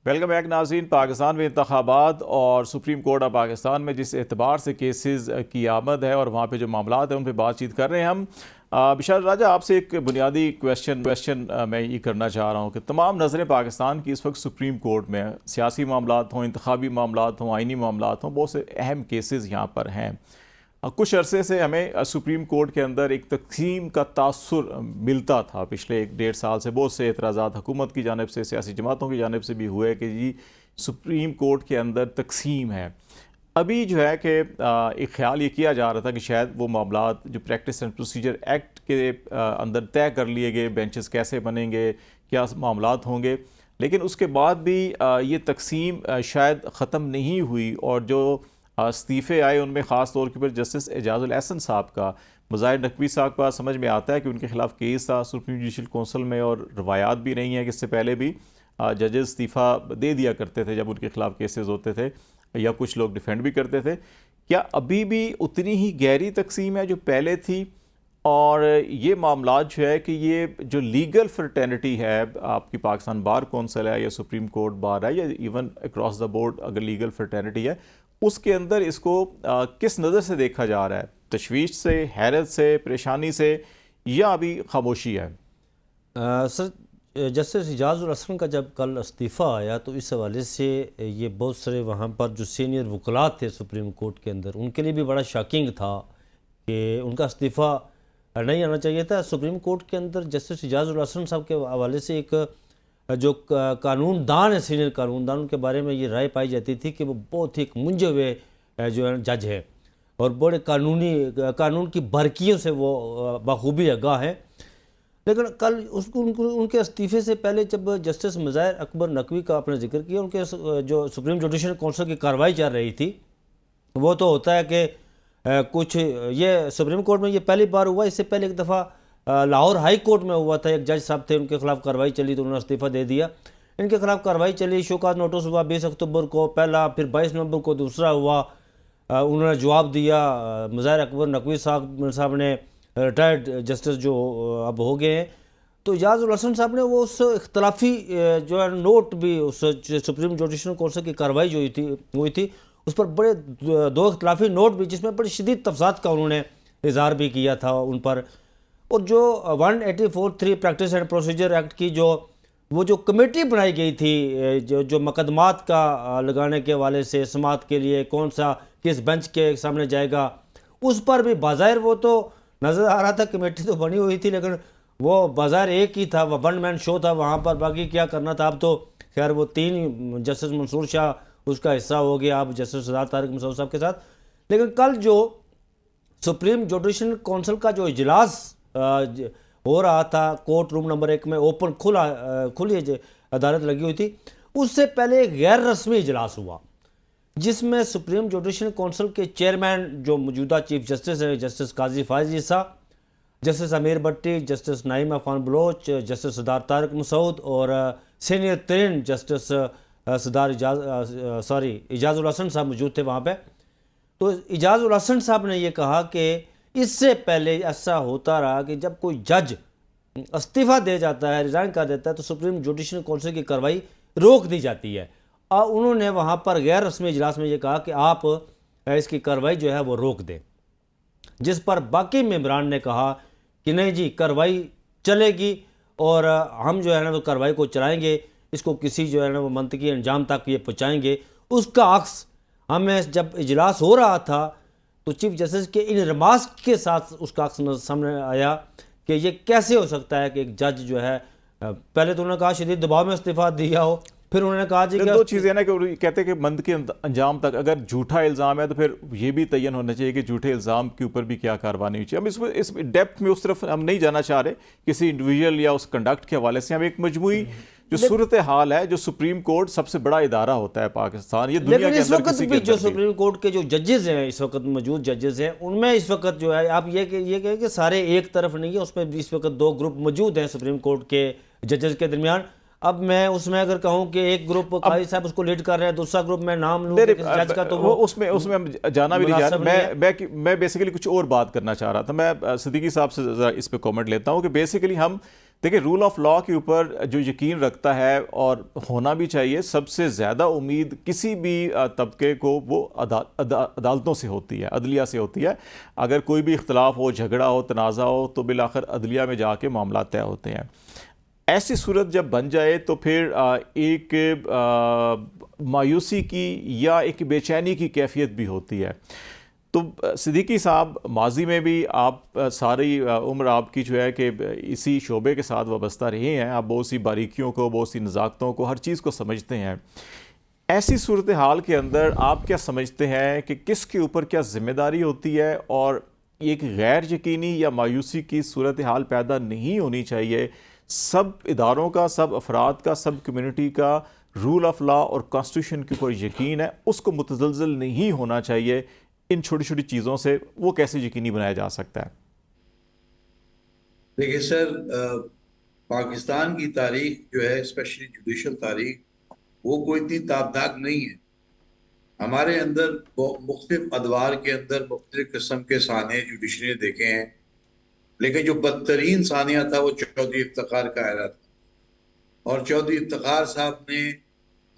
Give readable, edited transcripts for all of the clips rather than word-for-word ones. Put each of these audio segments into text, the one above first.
Welcome back नाज़रीन। पाकिस्तान में इंतखाबात और सुप्रीम कोर्ट ऑफ पाकिस्तान में जिस एतबार से केसेस की आमद है और वहाँ पे जो मामलात हैं उन पर बातचीत कर रहे हैं हम। बिशार राजा, आपसे एक बुनियादी क्वेश्चन मैं ये करना चाह रहा हूँ कि तमाम नज़रें पाकिस्तान की इस वक्त सुप्रीम कोर्ट में, सियासी मामलात हों, इंतखाबी मामलात हों, आइनी मामलात हों, बहुत से अहम केसेस यहाँ पर हैं। कुछ अरसे से हमें सुप्रीम कोर्ट के अंदर एक तक़सीम का तासुर मिलता था। पिछले 1-1.5 साल से बहुत से एतराज़ात हुकूमत की जानिब से, सियासी जमातों की जानिब से भी हुए कि जी सुप्रीम कोर्ट के अंदर तक़सीम है। अभी जो है कि एक ख्याल ये किया जा रहा था कि शायद वो मामलात जो प्रैक्टिस एंड प्रोसीजर एक्ट के अंदर तय कर लिए गए, बेंचेस कैसे बनेंगे, क्या मामलात होंगे, लेकिन उसके बाद भी ये तक़सीम शायद ख़त्म नहीं हुई। और जो इस्तीफ़े आए उनमें ख़ास तौर के ऊपर जस्टिस एजाज़ुल एहसन साहब का, मुज़ाहिर नकवी साहब का समझ में आता है कि उनके ख़िलाफ़ केस था सुप्रीम जुडिशल कौंसिल में, और रवायात भी नहीं है कि इससे पहले भी जजेस इस्तीफ़ा दे दिया करते थे जब उनके ख़िलाफ़ केसेस होते थे, या कुछ लोग डिफेंड भी करते थे। क्या अभी भी उतनी ही गहरी तक़सीम है जो पहले थी? और ये मामलात जो है कि ये जो लीगल फ्रेटर्निटी है, आपकी पाकिस्तान बार कौंसिल है या सुप्रीम कोर्ट बार है या इवन अक्रॉस द बोर्ड अगर लीगल फ्रेटर्निटी है, उसके अंदर इसको किस नज़र से देखा जा रहा है? तशवीश से, हैरत से, परेशानी से, या अभी खामोशी है? सर, जस्टिस एजाज़ुल हसन का जब कल इस्तीफ़ा आया तो इस हवाले से ये बहुत सारे वहाँ पर जो सीनियर वकला थे सुप्रीम कोर्ट के अंदर, उनके लिए भी बड़ा शॉकिंग था कि उनका इस्तीफ़ा नहीं आना चाहिए था। सुप्रीम कोर्ट के अंदर जस्टिस एजाज़ुल हसन साहब के हवाले से एक जो कानूनदान है, सीनियर कानूनदान, उनके बारे में ये राय पाई जाती थी कि वो बहुत ही एक मुंझे हुए जो है जज है और बड़े कानून की बारीकियों से वो बखूबी आगाह है। लेकिन कल उनके इस्तीफ़े से पहले जब जस्टिस मुज़ाहिर अकबर नकवी का आपने जिक्र किया, उनके जो सुप्रीम जुडिशल कौंसिल की कार्रवाई चल रही थी, वो तो होता है कि कुछ ये सुप्रीम कोर्ट में ये पहली बार हुआ। इससे पहले एक दफ़ा लाहौर हाई कोर्ट में हुआ था, एक जज साहब थे, उनके खिलाफ कार्रवाई चली तो उन्होंने इस्तीफ़ा दे दिया। इनके खिलाफ कार्रवाई चली, शोकाज नोटिस हुआ 20 अक्टूबर को पहला, फिर 22 नवंबर को दूसरा हुआ। उन्होंने जवाब दिया। मुज़ाहिर अकबर नकवी साहब ने, रिटायर्ड जस्टिस जो अब हो गए हैं, तो एजाज़ुल हसन साहब ने वो उस इख्तलाफी जो है नोट भी, उस सुप्रीम जुडिशल कौंसिल की कार्रवाई जो हुई थी उस पर बड़े 2 इख्तलाफी नोट भी, जिसमें बड़ी शदीद तफसात का उन्होंने इज़हार भी किया था उन पर। और जो 184(3) प्रैक्टिस एंड प्रोसीजर एक्ट की जो कमेटी बनाई गई थी, जो मुकदमात का लगाने के हवाले से समाअत के लिए कौन सा किस बेंच के सामने जाएगा, उस पर भी बाज़ाहिर वो तो नज़र आ रहा था, कमेटी तो बनी हुई थी लेकिन वो बाज़ाहिर एक ही था, वो वन मैन शो था वहाँ पर, बाकी क्या करना था। अब तो खैर वो 3 जस्टिस मंसूर शाह उसका हिस्सा हो गया अब जस्टिस सरदार तारिक मसूद साहब के साथ। लेकिन कल जो सुप्रीम जुडिशल कौंसिल का जो इजलास हो रहा था कोर्ट रूम नंबर 1 में, ओपन खुली अदालत लगी हुई थी, उससे पहले एक गैर रस्मी इजलास हुआ जिसमें सुप्रीम जुडिशल कौंसिल के चेयरमैन जो मौजूदा चीफ जस्टिस है, जस्टिस काजी फायज ईसा, जस्टिस अमीर भट्टी, जस्टिस नाइम अफान बलोच, जस्टिस सरदार तारिक मसूद और सीनियर तरीन जस्टिस एजाज़ुल हसन साहब मौजूद थे वहाँ पे। तो एजाज़ुल हसन साहब ने ये कहा कि इससे पहले ऐसा होता रहा कि जब कोई जज इस्तीफ़ा दे जाता है, रिज़ाइन कर देता है, तो सुप्रीम जुडिशल कौंसिल की कार्रवाई रोक दी जाती है। और उन्होंने वहाँ पर गैर रस्मी इजलास में ये कहा कि आप इसकी कार्रवाई जो है वो रोक दें, जिस पर बाकी मेंबरान ने कहा कि नहीं जी, कार्रवाई चलेगी और हम जो है ना वो कार्रवाई को चलाएँगे, इसको किसी जो है ना वो मंतकी अंजाम तक ये पहुँचाएँगे। उसका अक्स हमें जब इजलास हो रहा था तो चीफ जस्टिस के इन रिमार्क्स के साथ उसका अक्स सामने आया कि ये कैसे हो सकता है कि एक जज जो है, पहले तो उन्होंने कहा शदीद दबाव में इस्तीफ़ा दिया हो, फिर उन्होंने कहा जी 2 चीज़ें ना कि कहते हैं कि मंद के अंजाम तक अगर झूठा इल्ज़ाम है तो फिर ये भी तयन होना चाहिए कि झूठे इल्ज़ाम के ऊपर भी क्या कार्रवाई चाहिए। हम इस डेप्थ में उस तरफ हम नहीं जाना चाह रहे किसी इंडिविजुअल या उस कंडक्ट के हवाले से। हम एक मजमूई जो सूरत हाल है, जो सुप्रीम कोर्ट सबसे बड़ा इदारा होता है पाकिस्तान, ये दुनिया के अंदर किसी के जो सुप्रीम कोर्ट के जो जजेस हैं इस वक्त मौजूद जजेस हैं, उनमें इस वक्त जो है आप ये कहें कि सारे एक तरफ नहीं है, उसमें इस वक्त 2 ग्रुप मौजूद हैं सुप्रीम कोर्ट के जजेस के दरमियान। अब मैं उसमें अगर कहूं कि एक ग्रुप काजी साहब उसको लीड कर रहे हैं, दूसरा ग्रुप मैं नाम लूं जज का, तो वो उसमें हम जाना भी नहीं चाह रहा। मैं बेसिकली कुछ और बात करना चाह रहा था। मैं सिद्दीकी साहब से ज़रा इस पे कमेंट लेता हूं कि बेसिकली हम देखिए, रूल ऑफ लॉ के ऊपर जो यकीन रखता है, और होना भी चाहिए, सबसे ज़्यादा उम्मीद किसी भी तबके को वो अदालतों से होती है, अदलिया से होती है। अगर कोई भी इख्तलाफ हो, झगड़ा हो, तनाज़ा हो, तो बिलाखिर अदलिया में जाके मामला तय होते हैं। ऐसी सूरत जब बन जाए तो फिर एक मायूसी की या एक बेचैनी की कैफियत भी होती है। तो सिद्दीकी साहब, माजी में भी आप सारी उम्र आपकी जो है कि इसी शोबे के साथ वाबस्ता रहे हैं, आप बहुत सी बारीकियों को, बहुत सी नज़ाकतों को, हर चीज़ को समझते हैं। ऐसी सूरत हाल के अंदर आप क्या समझते हैं कि किसके ऊपर क्या ज़िम्मेदारी होती है, और एक गैर यकीनी या मायूसी की सूरत हाल पैदा नहीं होनी चाहिए? सब इदारों का, सब अफराद का, सब कम्युनिटी का रूल ऑफ लॉ और कॉन्स्टिट्यूशन के ऊपर यकीन है, उसको मुतज़लज़ल नहीं होना चाहिए। इन छोटी छोटी चीज़ों से वो कैसे यकीनी बनाया जा सकता है? देखिए सर, पाकिस्तान की तारीख जो है, स्पेशली जुडिशल तारीख, वो कोई इतनी ताबनाक नहीं है। हमारे अंदर मुख्तलिफ अदवार के अंदर मुख्तलिफ किस्म के साने जुडिशरी ने देखे हैं, लेकिन जो बदतरीन सानिया था वो चौधरी इफ्तिखार का आया था। और चौधरी इफ्तिखार साहब ने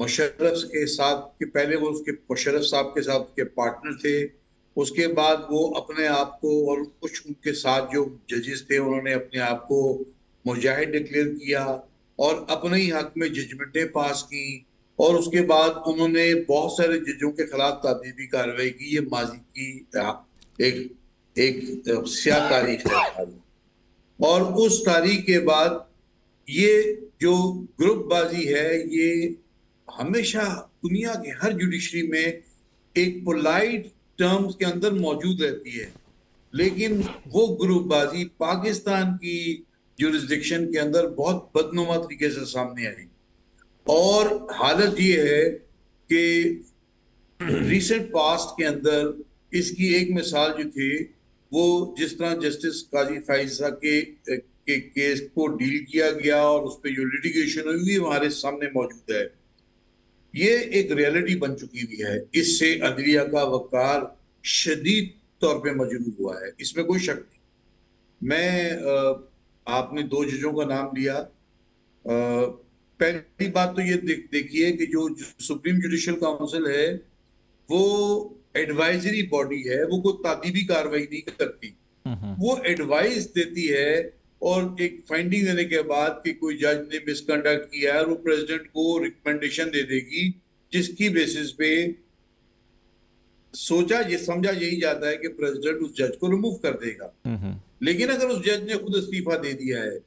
मुशर्रफ के साथ, कि पहले वो उसके मुशर्रफ साहब के साथ उसके पार्टनर थे, उसके बाद वो अपने आप को और कुछ उनके साथ जो जजेस थे उन्होंने अपने आप को मुजाहिद डिक्लेयर किया और अपने ही हक में जजमेंटें पास की। और उसके बाद उन्होंने बहुत सारे जजों के खिलाफ तादीबी कार्रवाई की। ये माजी की एक एक स्याह तारीख है हमारी। और उस तारीख के बाद ये जो ग्रुपबाजी है, ये हमेशा दुनिया के हर जुडिशरी में एक पोलाइट टर्म्स के अंदर मौजूद रहती है, लेकिन वो ग्रुपबाजी पाकिस्तान की जुरिस्डिक्शन के अंदर बहुत बदनुमा तरीके से सामने आई। और हालत ये है कि रिसेंट पास्ट के अंदर इसकी एक मिसाल जो थी, वो जिस तरह जस्टिस काजी फाइजा के केस को डील किया गया और उस पर जो लिटिगेशन हुई हमारे सामने मौजूद है। ये एक रियलिटी बन चुकी हुई है। इससे अदलिया का वकार शदीद तौर पे मजरूह हुआ है, इसमें कोई शक नहीं। आपने दो जजों का नाम लिया। पहली बात तो ये देखिए कि जो सुप्रीम जुडिशियल काउंसिल है वो एडवाइजरी बॉडी है, वो कोई तादीबी कार्रवाई नहीं करती, वो एडवाइस देती है। और एक फाइंडिंग देने के बाद कि कोई जज ने मिसकंडक्ट किया है, वो प्रेसिडेंट को रिकमेंडेशन दे देगी, जिसकी बेसिस पे समझा यही जाता है कि प्रेसिडेंट उस जज को रिमूव कर देगा। लेकिन अगर उस जज ने खुद इस्तीफा दे दिया है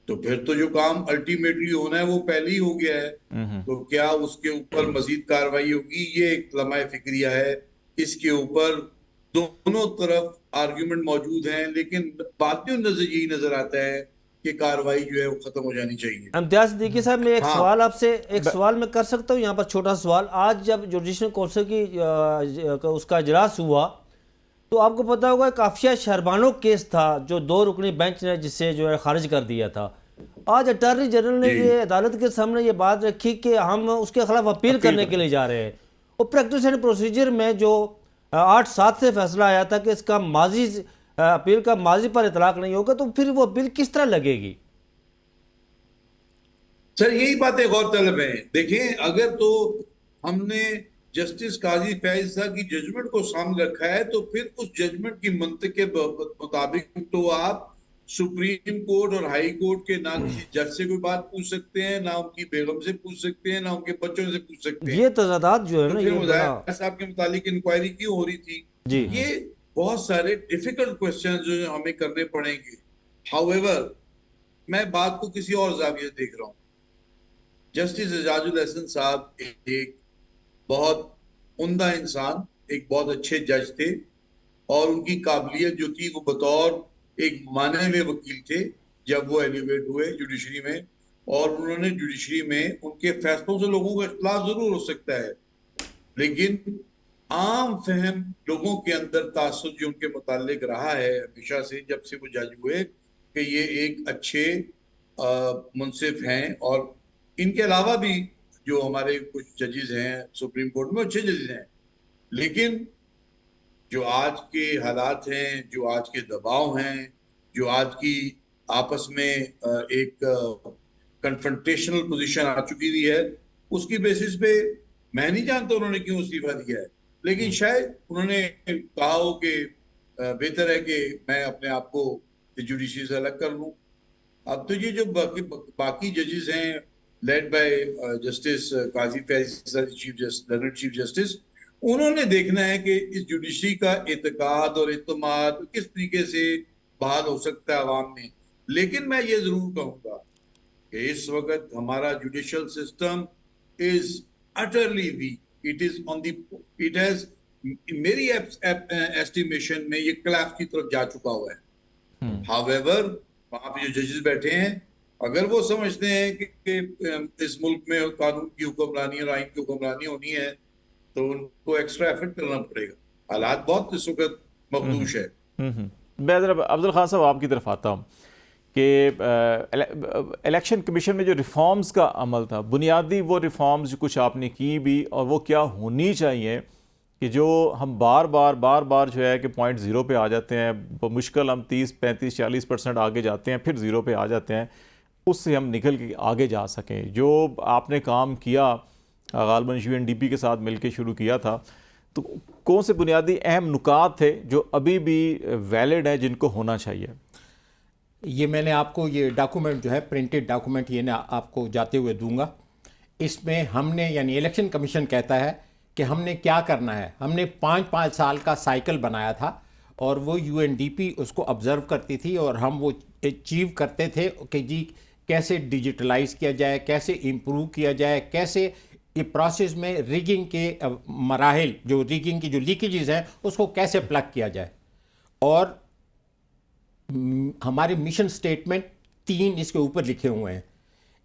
तो फिर तो जो काम अल्टीमेटली होना है वो पहले ही हो गया है। तो क्या उसके ऊपर मजीद कार्रवाई होगी? ये एक लम्हा फिक्रिया है। इसके ऊपर दोनों तरफ आर्ग्यूमेंट मौजूद हैं, लेकिन बातें नजर यही नजर आता है कि कार्रवाई जो है वो खत्म हो जानी चाहिए। इम्तियाज सिद्दीकी साहब, मैं एक सवाल आपसे सवाल मैं कर सकता हूँ यहाँ पर, छोटा सवाल। आज जब जुडिशल काउंसिल की उसका इजलास हुआ तो आपको पता होगा काफिया शहरबानो केस था जो 2 रुकनी बेंच ने जिसे जो है खारिज कर दिया था। आज अटॉर्नी जनरल ने ये अदालत के सामने ये बात रखी कि हम उसके खिलाफ अपील करने के लिए जा रहे हैं। और प्रैक्टिस एंड प्रोसीजर में जो 8-7 से फैसला आया था कि इसका माजी अपील का माजी पर इतलाक नहीं होगा, तो फिर वो अपील किस तरह लगेगी? सर यही बातें गौरतलब है। देखें, अगर तो हमने जस्टिस काजी फैज साहब की जजमेंट को सामने रखा है तो फिर उस जजमेंट की मंतक के मुताबिक तो आप सुप्रीम कोर्ट और हाई कोर्ट के ना किसी जज से कोई बात पूछ सकते हैं, ना उनकी बेगम से पूछ सकते हैं, ना उनके बच्चों से पूछ सकते हैं। ये तजादात जो है तो ना, फिर ये मुजाहिर साहब के मुतालिक इंक्वायरी क्यों हो रही थी? जी ये बहुत सारे डिफिकल्ट क्वेश्चन जो हमें करने पड़ेंगे। हाउएवर, मैं बात को किसी और जाविये से देख रहा हूँ। जस्टिस एजाजुल हसन साहब एक बहुत उम्दा इंसान, एक बहुत अच्छे जज थे और उनकी काबिलियत जो थी वो बतौर एक माने हुए वकील थे जब वो एलिवेट हुए जुडिशरी में। और उन्होंने जुडिशरी में उनके फैसलों से लोगों का इख्तिलाफ जरूर हो सकता है, लेकिन आम फहम लोगों के अंदर तासुब जो उनके मुतालिक रहा है हमेशा से जब से वो जज हुए कि ये एक अच्छे मुंसिफ हैं। और इनके अलावा भी जो हमारे कुछ जजेस हैं सुप्रीम कोर्ट में, अच्छे जजेस हैं, लेकिन जो आज के हालात हैं, जो आज के दबाव हैं, जो आज की आपस में एक कन्फ्रंटेशनल पोजीशन आ चुकी हुई है। उसकी बेसिस पे मैं नहीं जानता उन्होंने क्यों इस्तीफा दिया है, लेकिन शायद उन्होंने कहा हो कि बेहतर है कि मैं अपने आप को जुडिशरी से अलग कर लूं। अब तो ये जो बाकी जजेस हैं led by justice Qazi Faez chief justice, उन्होंने देखना है कि इस जुडिशरी का एतकाद और एतमाद किस तरीके से बहाल हो सकता है अवाम में। लेकिन मैं ये जरूर कहूंगा कि इस वक्त हमारा judicial system is utterly weak, it is on the, it has, मेरी एस्टिमेशन में ये क्लैफ की तरफ जा चुका हुआ है। हाउएवर वहां पे जो जजेस बैठे हैं, अगर वो समझते हैं कि इस मुल्क में कानून की हुक्मरानी और आइन की हुक्मरानी होनी है तो उनको एक्स्ट्रा एफर्ट करना पड़ेगा। हालात बहुत इस वक्त मखदूश है। मैं जरा अफजल खान साहब आपकी तरफ आता हूँ कि इलेक्शन कमीशन में जो रिफॉर्म्स का अमल था, बुनियादी वो रिफॉर्म्स जो कुछ आपने की भी, और वो क्या होनी चाहिए कि जो हम बार बार जो है कि पॉइंट ज़ीरो पे आ जाते हैं, मुश्किल हम 30-35-40% आगे जाते हैं, फिर ज़ीरो पे आ जाते हैं, उससे हम निकल के आगे जा सकें। जो आपने काम किया गालबन UNDP के साथ मिलके शुरू किया था, तो कौन से बुनियादी अहम नुकात थे जो अभी भी वैलिड हैं, जिनको होना चाहिए? ये मैंने आपको ये डॉक्यूमेंट जो है प्रिंटेड डॉक्यूमेंट ये ना आपको जाते हुए दूंगा। इसमें हमने यानी इलेक्शन कमीशन कहता है कि हमने क्या करना है। हमने 5-5 साल का साइकिल बनाया था और वो UNDP उसको ऑब्जर्व करती थी और हम वो अचीव करते थे कि जी कैसे डिजिटलाइज किया जाए, कैसे इम्प्रूव किया जाए, कैसे ये प्रोसेस में रिगिंग के मराहिल, जो रिगिंग की जो लीकेजेस हैं उसको कैसे प्लग किया जाए। और हमारे मिशन स्टेटमेंट 3 इसके ऊपर लिखे हुए हैं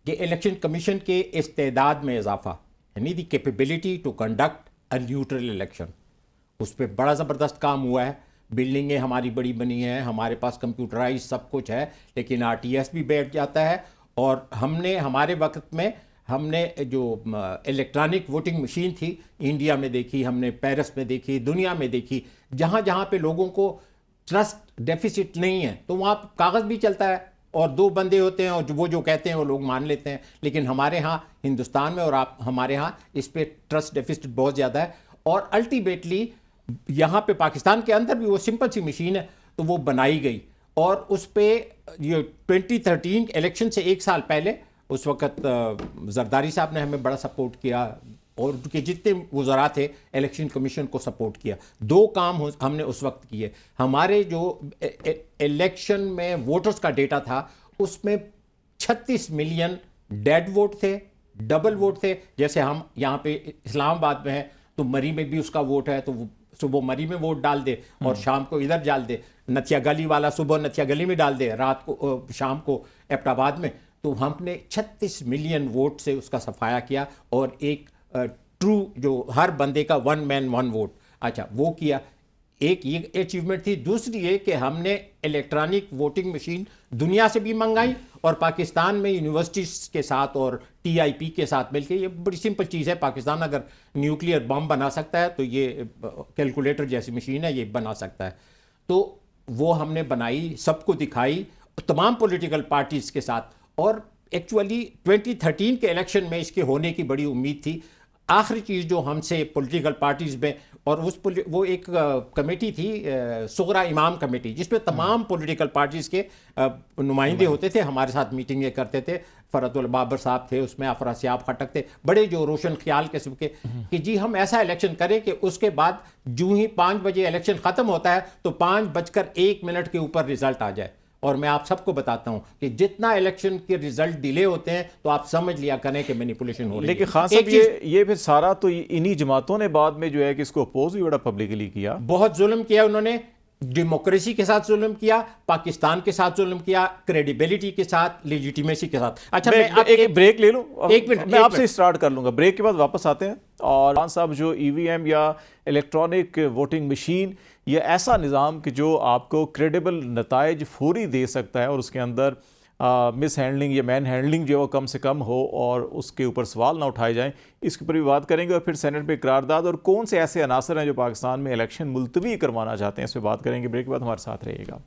कि इलेक्शन कमीशन के इस्तेदाद में इजाफा, यानी the capability to conduct a neutral election, उस पर बड़ा ज़बरदस्त काम हुआ है। बिल्डिंगें हमारी बड़ी बनी हैं, हमारे पास कंप्यूटराइज सब कुछ है, लेकिन RTS भी बैठ जाता है। और हमने हमारे वक्त में हमने जो इलेक्ट्रॉनिक वोटिंग मशीन थी इंडिया में देखी, हमने पेरिस में देखी, दुनिया में देखी, जहाँ जहाँ पे लोगों को ट्रस्ट डेफिसिट नहीं है तो वहाँ कागज़ भी चलता है और 2 बंदे होते हैं और वो जो कहते हैं वो लोग मान लेते हैं। लेकिन हमारे यहाँ हिंदुस्तान में और आप हमारे यहाँ इस पर ट्रस्ट डेफिसिट बहुत ज़्यादा है। और अल्टीमेटली यहाँ पे पाकिस्तान के अंदर भी वो सिंपल सी मशीन है तो वो बनाई गई और उस पर ये 2013 इलेक्शन से 1 साल पहले उस वक़्त जरदारी साहब ने हमें बड़ा सपोर्ट किया और उनके जितने वज़रा थे इलेक्शन कमीशन को सपोर्ट किया। 2 काम हमने उस वक्त किए। हमारे जो इलेक्शन में वोटर्स का डेटा था उसमें 36 मिलियन डेड वोट थे, डबल वोट थे। जैसे हम यहाँ पे इस्लामाबाद में हैं तो मरी में भी उसका वोट है तो सुबह मरी में वोट डाल दे और शाम को इधर डाल दे, नथिया गली वाला सुबह नथिया गली में डाल दे, रात को शाम को एबटाबाद में। तो हमने 36 मिलियन वोट से उसका सफाया किया और एक ट्रू जो हर बंदे का 1 मैन 1 वोट, अच्छा वो किया। एक ये अचीवमेंट थी। दूसरी ये कि हमने इलेक्ट्रॉनिक वोटिंग मशीन दुनिया से भी मंगाई और पाकिस्तान में यूनिवर्सिटीज़ के साथ और TIP के साथ मिलकर, ये बड़ी सिंपल चीज़ है, पाकिस्तान अगर न्यूक्लियर बम बना सकता है तो ये कैलकुलेटर जैसी मशीन है ये बना सकता है। तो वो हमने बनाई, सबको दिखाई तमाम पॉलिटिकल पार्टीज़ के साथ। और एक्चुअली 2013 के इलेक्शन में इसके होने की बड़ी उम्मीद थी। आखिरी चीज़ जो हमसे पॉलिटिकल पार्टीज़ में और वो एक कमेटी थी सुगरा इमाम कमेटी जिसमें तमाम पॉलिटिकल पार्टीज़ के नुमाइंदे होते थे, हमारे साथ मीटिंगें करते थे। फरतुल बाबर साहब थे उसमें, अफरासियाब खटक थे, बड़े जो रोशन ख्याल किस्म के कि जी हम ऐसा इलेक्शन करें कि उसके बाद जूँ ही 5 बजे इलेक्शन ख़त्म होता है तो 5:01 के ऊपर रिजल्ट आ जाए। और मैं आप सबको बताता हूं कि जितना इलेक्शन के रिजल्ट डिले होते हैं तो आप समझ लिया करें कि मैनिपुलेशन हो रही है। लेकिन खान साहब ये फिर सारा तो इन्हीं जमातों ने बाद में जो है कि इसको अपोज भी बड़ा पब्लिकली किया। बहुत जुल्म किया उन्होंने, डेमोक्रेसी के साथ जुल्म किया, पाकिस्तान के साथ जुल्म किया, क्रेडिबिलिटी के साथ, लेजिटिमेसी के साथ। अच्छा मैं एक ब्रेक ले लूं, एक मिनट मैं आपसे स्टार्ट कर लूंगा, ब्रेक के बाद वापस आते हैं। और खान साहब जो EVM या इलेक्ट्रॉनिक वोटिंग मशीन, ये ऐसा निज़ाम कि जो आपको क्रेडिबल नताइज फौरी दे सकता है और उसके अंदर मिस हैंडलिंग या मैन हैंडलिंग जो है वो कम से कम हो और उसके ऊपर सवाल ना उठाए जाएं, इसके ऊपर भी बात करेंगे। और फिर सेनेट में करारदाद और कौन से ऐसे अनासर हैं जो पाकिस्तान में इलेक्शन मुलतवी करवाना चाहते हैं, इस पर बात करेंगे। ब्रेक के बाद हमारे साथ रहिएगा।